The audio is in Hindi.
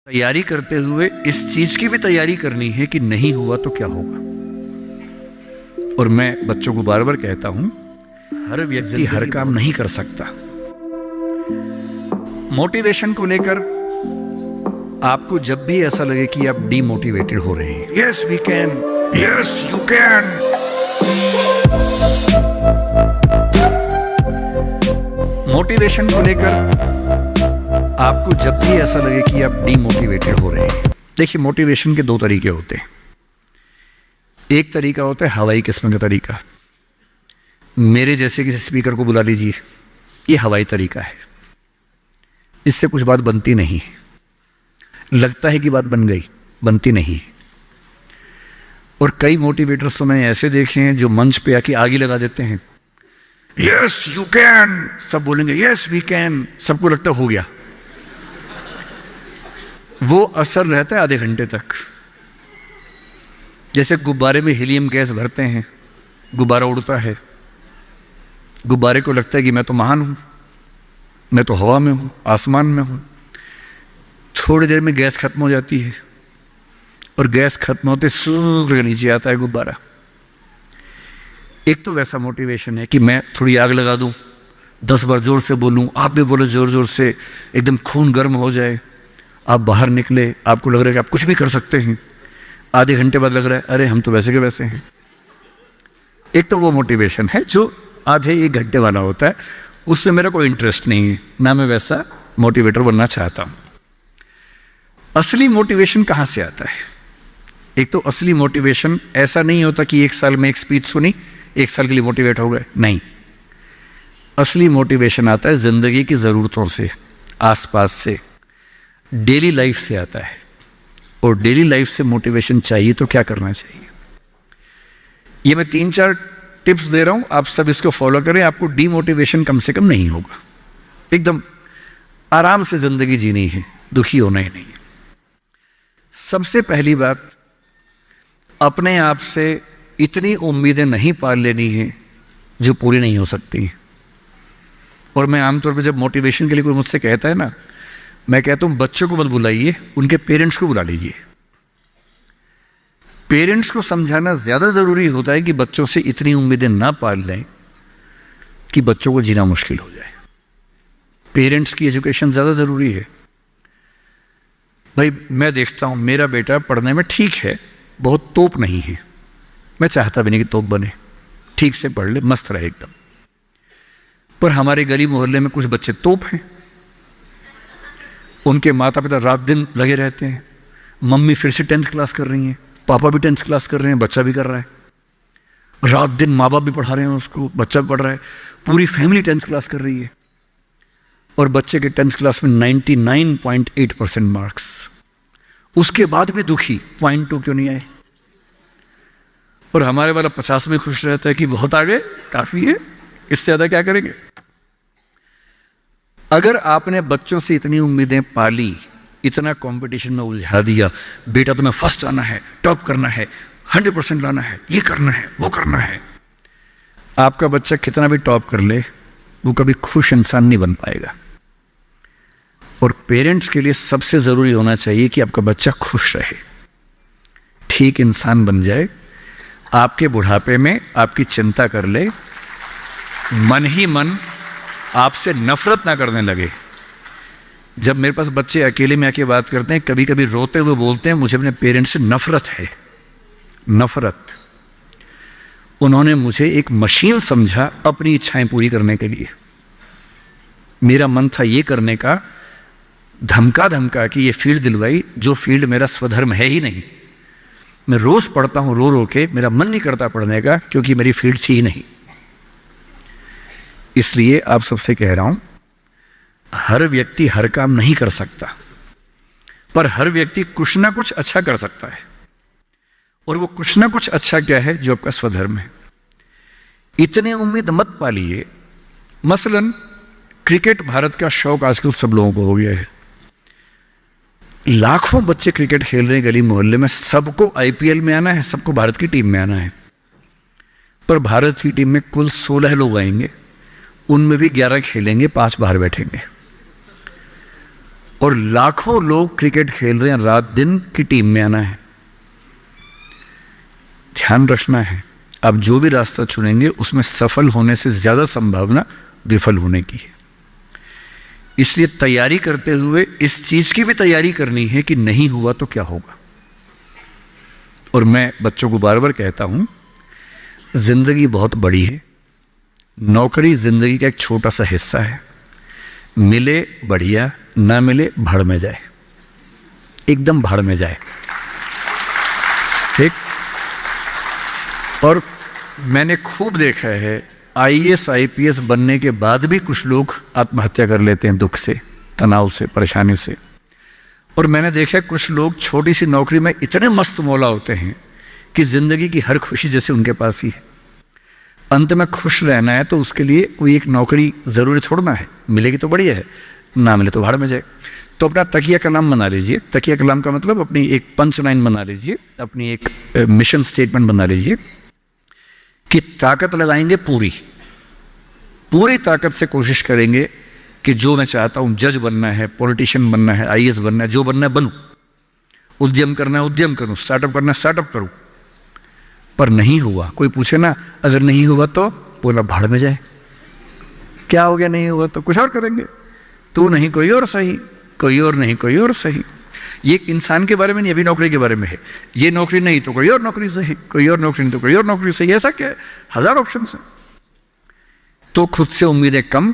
तैयारी करते हुए इस चीज की भी तैयारी करनी है कि नहीं हुआ तो क्या होगा। और मैं बच्चों को बार बार कहता हूं, हर व्यक्ति हर काम नहीं कर सकता। मोटिवेशन को लेकर आपको जब भी ऐसा लगे कि आप डीमोटिवेटेड हो रहे हैं, yes we can, yes you can, motivation को लेकर आपको जब भी ऐसा लगे कि आप डीमोटिवेटेड हो रहे हैं, देखिए मोटिवेशन के दो तरीके होते हैं। एक तरीका होता है हवाई किस्म का तरीका, मेरे जैसे किसी स्पीकर को बुला लीजिए, ये हवाई तरीका है, इससे कुछ बात बनती नहीं है, लगता है कि बात बन गई, बनती नहीं है। और कई मोटिवेटर्स तो मैंने ऐसे देखे हैं जो मंच पे आके आग ही लगा देते हैं, यस यू कैन, सब बोलेंगे यस वी कैन, सबको लगता हो गया। वो असर रहता है आधे घंटे तक, जैसे गुब्बारे में हीलियम गैस भरते हैं, गुब्बारा उड़ता है, गुब्बारे को लगता है कि मैं तो महान हूं, मैं तो हवा में हूं, आसमान में हूं। थोड़ी देर में गैस खत्म हो जाती है और गैस खत्म होते सूख के नीचे आता है गुब्बारा। एक तो वैसा मोटिवेशन है कि मैं थोड़ी आग लगा दूं, 10 बार जोर से बोलूं, आप भी बोलो जोर जोर से, एकदम खून गर्म हो जाए, आप बाहर निकले, आपको लग रहा है कि आप कुछ भी कर सकते हैं, आधे घंटे बाद लग रहा है अरे हम तो वैसे के वैसे हैं। एक तो वो मोटिवेशन है जो आधे एक घंटे वाला होता है, उसमें मेरा कोई इंटरेस्ट नहीं है, ना मैं वैसा मोटिवेटर बनना चाहता हूं। असली मोटिवेशन कहां से आता है? एक तो असली मोटिवेशन ऐसा नहीं होता कि एक साल में एक स्पीच सुनी, एक साल के लिए मोटिवेट हो गए, नहीं। असली मोटिवेशन आता है जिंदगी की जरूरतों से, आसपास से, डेली लाइफ से आता है। और डेली लाइफ से मोटिवेशन चाहिए तो क्या करना चाहिए? ये मैं 3-4 टिप्स दे रहा हूं, आप सब इसको फॉलो करें, आपको डीमोटिवेशन कम से कम नहीं होगा। एकदम आराम से जिंदगी जीनी है, दुखी होना ही नहीं है। सबसे पहली बात, अपने आप से इतनी उम्मीदें नहीं पाल लेनी है जो पूरी नहीं हो सकती। और मैं आमतौर पर जब मोटिवेशन के लिए कोई मुझसे कहता है ना, मैं कहता हूं बच्चों को मत बुलाइए, उनके पेरेंट्स को बुला लीजिए। पेरेंट्स को समझाना ज्यादा जरूरी होता है कि बच्चों से इतनी उम्मीदें ना पाल लें कि बच्चों को जीना मुश्किल हो जाए। पेरेंट्स की एजुकेशन ज्यादा जरूरी है। भाई मैं देखता हूं मेरा बेटा पढ़ने में ठीक है, बहुत तोप नहीं है, मैं चाहता भी नहीं कि तोप बने, ठीक से पढ़ ले, मस्त रहे एकदम। पर हमारे गली मोहल्ले में कुछ बच्चे तोप हैं, उनके माता पिता रात दिन लगे रहते हैं, मम्मी फिर से 10th क्लास कर रही हैं, पापा भी 10th क्लास कर रहे हैं, बच्चा भी कर रहा है, रात दिन माँ बाप भी पढ़ा रहे हैं उसको, बच्चा भी पढ़ रहा है, पूरी फैमिली 10th क्लास कर रही है। और बच्चे के 10th क्लास में 99.8% मार्क्स, उसके बाद भी दुखी, 0.2 क्यों नहीं आए? और हमारे वाला 50 में खुश रहता है कि बहुत आ गए, काफी है, इससे ज्यादा क्या करेंगे? अगर आपने बच्चों से इतनी उम्मीदें पाली, इतना कंपटीशन में उलझा दिया, बेटा तुम्हें फर्स्ट आना है, टॉप करना है, 100% लाना है, ये करना है, वो करना है, आपका बच्चा कितना भी टॉप कर ले, वो कभी खुश इंसान नहीं बन पाएगा। और पेरेंट्स के लिए सबसे जरूरी होना चाहिए कि आपका बच्चा खुश रहे, ठीक इंसान बन जाए, आपके बुढ़ापे में आपकी चिंता कर ले, मन ही मन आपसे नफरत ना करने लगे। जब मेरे पास बच्चे अकेले में आके बात करते हैं, कभी कभी रोते हुए बोलते हैं मुझे अपने पेरेंट्स से नफरत है, नफरत। उन्होंने मुझे एक मशीन समझा अपनी इच्छाएं पूरी करने के लिए। मेरा मन था ये करने का, धमका धमका कि ये फील्ड दिलवाई जो फील्ड मेरा स्वधर्म है ही नहीं। मैं रोज पढ़ता हूं रो रो के, मेरा मन नहीं करता पढ़ने का क्योंकि मेरी फील्ड थी ही नहीं। इसलिए आप सबसे कह रहा हूं, हर व्यक्ति हर काम नहीं कर सकता, पर हर व्यक्ति कुछ ना कुछ अच्छा कर सकता है। और वो कुछ ना कुछ अच्छा क्या है? जो आपका स्वधर्म है। इतने उम्मीद मत पालिए। मसलन क्रिकेट भारत का शौक आजकल सब लोगों को हो गया है, लाखों बच्चे क्रिकेट खेल रहे हैं गली मोहल्ले में, सबको आईपीएल में आना है, सबको भारत की टीम में आना है। पर भारत की टीम में कुल 16 लोग आएंगे, उनमें भी 11 खेलेंगे, 5 बाहर बैठेंगे। और लाखों लोग क्रिकेट खेल रहे हैं, रात दिन की टीम में आना है। ध्यान रखना है, आप जो भी रास्ता चुनेंगे उसमें सफल होने से ज़्यादा संभावना विफल होने की है। इसलिए तैयारी करते हुए इस चीज़ की भी तैयारी करनी है कि नहीं हुआ तो क्या होगा। और मैं बच्चों को बार बार कहता हूँ, ज़िंदगी बहुत बड़ी है, नौकरी ज़िंदगी का एक छोटा सा हिस्सा है। मिले बढ़िया, ना मिले भाड़ में जाए, एकदम भाड़ में जाए, ठीक। और मैंने खूब देखा है, IAS IPS बनने के बाद भी कुछ लोग आत्महत्या कर लेते हैं, दुख से, तनाव से, परेशानी से। और मैंने देखा है कुछ लोग छोटी सी नौकरी में इतने मस्त मौला होते हैं कि ज़िंदगी की हर खुशी जैसे उनके पास ही है। अंत में खुश रहना है तो उसके लिए कोई एक नौकरी ज़रूरी छोड़ना है, मिलेगी तो बढ़िया है, ना मिले तो भाड़ में जाए। तो अपना तकिया कलाम बना लीजिए। तकिया कलाम का मतलब अपनी एक पंच लाइन बना लीजिए, अपनी एक मिशन स्टेटमेंट बना लीजिए कि ताकत लगाएंगे, पूरी ताकत से कोशिश करेंगे कि जो मैं चाहता हूँ, जज बनना है, पॉलिटिशियन बनना है, IAS बनना है, जो बनना है बनूँ, उद्यम करना है उद्यम करूँ, स्टार्टअप करना है स्टार्टअप करूँ। पर नहीं हुआ, कोई पूछे ना, अगर नहीं हुआ तो बोला भाड़ में जाए। क्या हो गया, नहीं हुआ तो कुछ और करेंगे, तू नहीं कोई और सही, कोई और नहीं कोई और सही। ये इंसान के बारे में नहीं, अभी नौकरी के बारे में है। ये नौकरी नहीं तो कोई और नौकरी सही, कोई और नौकरी नहीं तो कोई और नौकरी सही। ऐसा क्या है, 1000 ऑप्शन है। तो खुद से उम्मीदें कम,